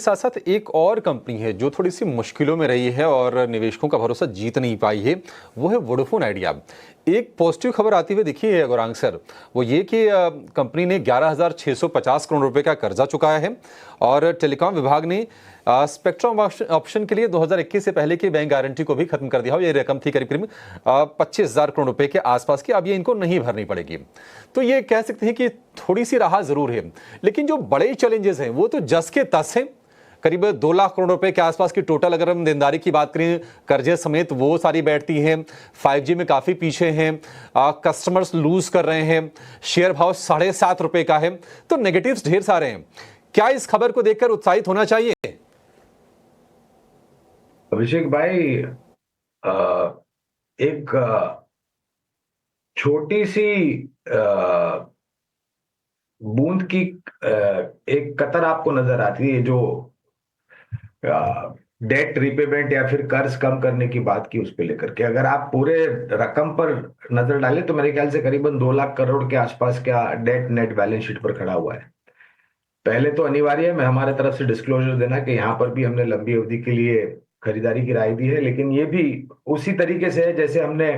साथ साथ एक और कंपनी है जो थोड़ी सी मुश्किलों में रही है और निवेशकों का भरोसा जीत नहीं पाई है, वो है वोडाफोन आइडिया। एक पॉजिटिव खबर आती हुई दिखी है गौरांग सर, वो ये कि कंपनी ने 11,650 करोड़ रुपए का कर्जा चुकाया है और टेलीकॉम विभाग ने स्पेक्ट्रम ऑप्शन के लिए 2021 से पहले की बैंक गारंटी को भी खत्म कर दिया हो। ये रकम थी करीब करीब 25,000 करोड़ रुपए के आसपास की, अब ये इनको नहीं भरनी पड़ेगी। तो ये कह सकते हैं कि थोड़ी सी राहत जरूर है, लेकिन जो बड़े चैलेंजेस हैं वो तो जस के तस हैं। करीब 2 लाख करोड़ रुपए के आसपास की टोटल अगर हम देनदारी की बात करें कर्जे समेत, वो सारी बैठती है। 5G में काफी पीछे हैं, कस्टमर्स लूज कर रहे हैं, शेयर भाव 7.5 रुपए का है, तो नेगेटिव्स ढेर सारे हैं। क्या इस खबर को देखकर उत्साहित होना चाहिए? अभिषेक भाई, एक छोटी सी बूंद की एक कतर आपको नजर आती है जो डेट रिपेमेंट या फिर कर्ज कम करने की बात की, उस पे लेकर के अगर आप पूरे रकम पर नजर डालें तो मेरे ख्याल से करीबन 2 लाख करोड़ के आसपास का डेट नेट बैलेंस शीट पर खड़ा हुआ है। पहले तो अनिवार्य है मैं हमारे तरफ से डिस्क्लोजर देना कि यहाँ पर भी हमने लंबी अवधि के लिए खरीदारी की राय दी है, लेकिन ये भी उसी तरीके से है जैसे हमने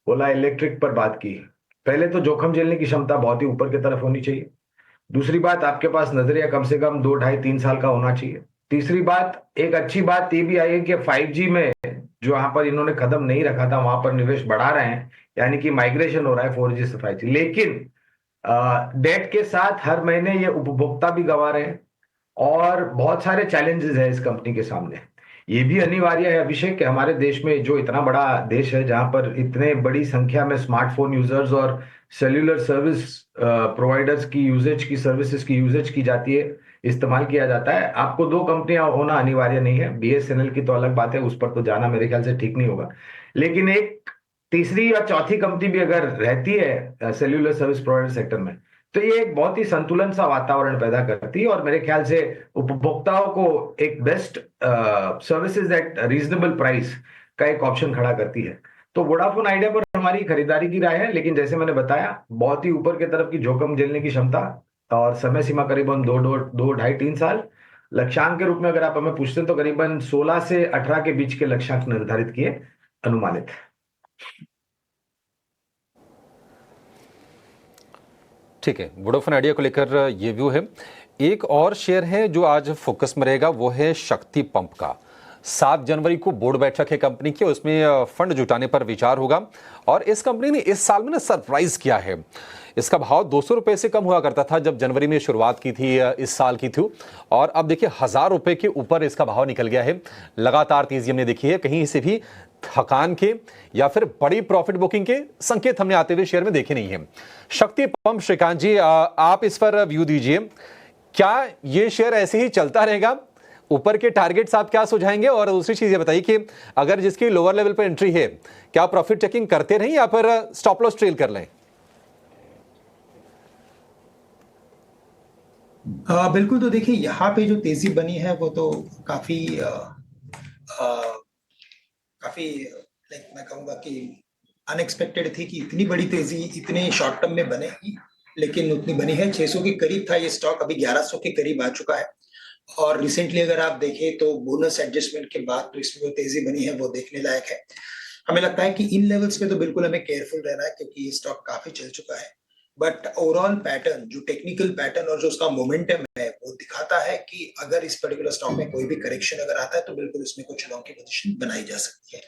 बोला इलेक्ट्रिक पर बात की। पहले तो जोखिम झेलने की क्षमता बहुत ही ऊपर की तरफ होनी चाहिए। दूसरी बात, आपके पास नजरिया कम से कम 2, ढाई, 3 साल का होना चाहिए। तीसरी बात, एक अच्छी बात ये भी आई है कि 5G में जो यहाँ पर इन्होंने कदम नहीं रखा था वहां पर निवेश बढ़ा रहे हैं, यानी कि माइग्रेशन हो रहा है 4G से 5G। लेकिन डेट के साथ हर महीने ये उपभोक्ता भी गंवा रहे हैं और बहुत सारे चैलेंजेस है इस कंपनी के सामने। ये भी अनिवार्य है अभिषेक कि हमारे देश में, जो इतना बड़ा देश है जहां पर इतने बड़ी संख्या में स्मार्टफोन यूजर्स और सेल्यूलर सर्विस प्रोवाइडर्स की यूजेज की सर्विसेज की यूजेज की जाती है, इस्तेमाल किया जाता है, आपको 2 कंपनियां होना अनिवार्य नहीं है। BSNL की तो अलग बात है, उस पर तो जाना मेरे ख्याल से ठीक नहीं होगा, लेकिन एक तीसरी या चौथी कंपनी भी अगर रहती है सेल्यूलर सर्विस प्रोवाइडर सेक्टर में, तो ये एक बहुत ही संतुलन सा वातावरण पैदा करती है और मेरे ख्याल से उपभोक्ताओं को एक best services at reasonable price का एक ऑप्शन खड़ा करती है। तो वोडाफोन आइडिया पर हमारी खरीदारी की राय है, लेकिन जैसे मैंने बताया बहुत ही ऊपर की तरफ की जोखिम झेलने की क्षमता और समय सीमा करीबन 2, ढाई, 3 साल। लक्ष्यांक के रूप में अगर आप हमें पूछते हैं तो करीबन 16 से 18 के बीच के लक्ष्यांक निर्धारित किए अनुमानित। ठीक है, वोडाफोन आइडिया को लेकर ये व्यू है। एक और शेयर है जो आज फोकस में रहेगा, वो है शक्ति पंप का। 7 जनवरी को बोर्ड बैठक है कंपनी की, उसमें फंड जुटाने पर विचार होगा और इस कंपनी ने इस साल में ना सरप्राइज किया है। इसका भाव 200 रुपए से कम हुआ करता था जब जनवरी में शुरुआत की थी इस साल की थी, और अब देखिए 1000 रुपए के ऊपर इसका भाव निकल गया है। लगातार तेजी हमने देखी है, कहीं से भी थकान के या फिर बड़ी प्रॉफिट बुकिंग के संकेत हमने आते हुए शेयर में देखे नहीं है। शक्ति पंप, श्रीकांत जी आप इस पर व्यू दीजिए, क्या ये शेयर ऐसे ही चलता रहेगा? ऊपर के टारगेट्स आप क्या सुझाएंगे? और दूसरी चीज ये बताइए कि अगर जिसकी लोअर लेवल पर एंट्री है, क्या प्रॉफिट टेकिंग करते रहें या फिर स्टॉप लॉस ट्रेल कर लें? बिल्कुल। तो देखिए यहाँ पे जो तेजी बनी है वो तो काफी काफी लाइक मैं कहूँगा कि अनएक्सपेक्टेड थी कि इतनी बड़ी तेजी इतने शॉर्ट टर्म में बनेगी, लेकिन उतनी बनी है। 600 के करीब था ये स्टॉक, अभी 1100 के करीब आ चुका है। और रिसेंटली अगर आप देखें तो बोनस एडजस्टमेंट के बाद तो इसमें जो तेजी बनी है वो देखने लायक है। हमें लगता है कि इन लेवल्स पे तो बिल्कुल हमें केयरफुल रहना है क्योंकि ये स्टॉक काफी चल चुका है। बट ओवरऑल पैटर्न, जो टेक्निकल पैटर्न और जो उसका मोमेंटम है वो दिखाता है कि अगर इस पर्टिकुलर स्टॉक में कोई भी करेक्शन अगर आता है तो बिल्कुल इसमें कुछ लॉन्ग की पोजीशन बनाई जा सकती है।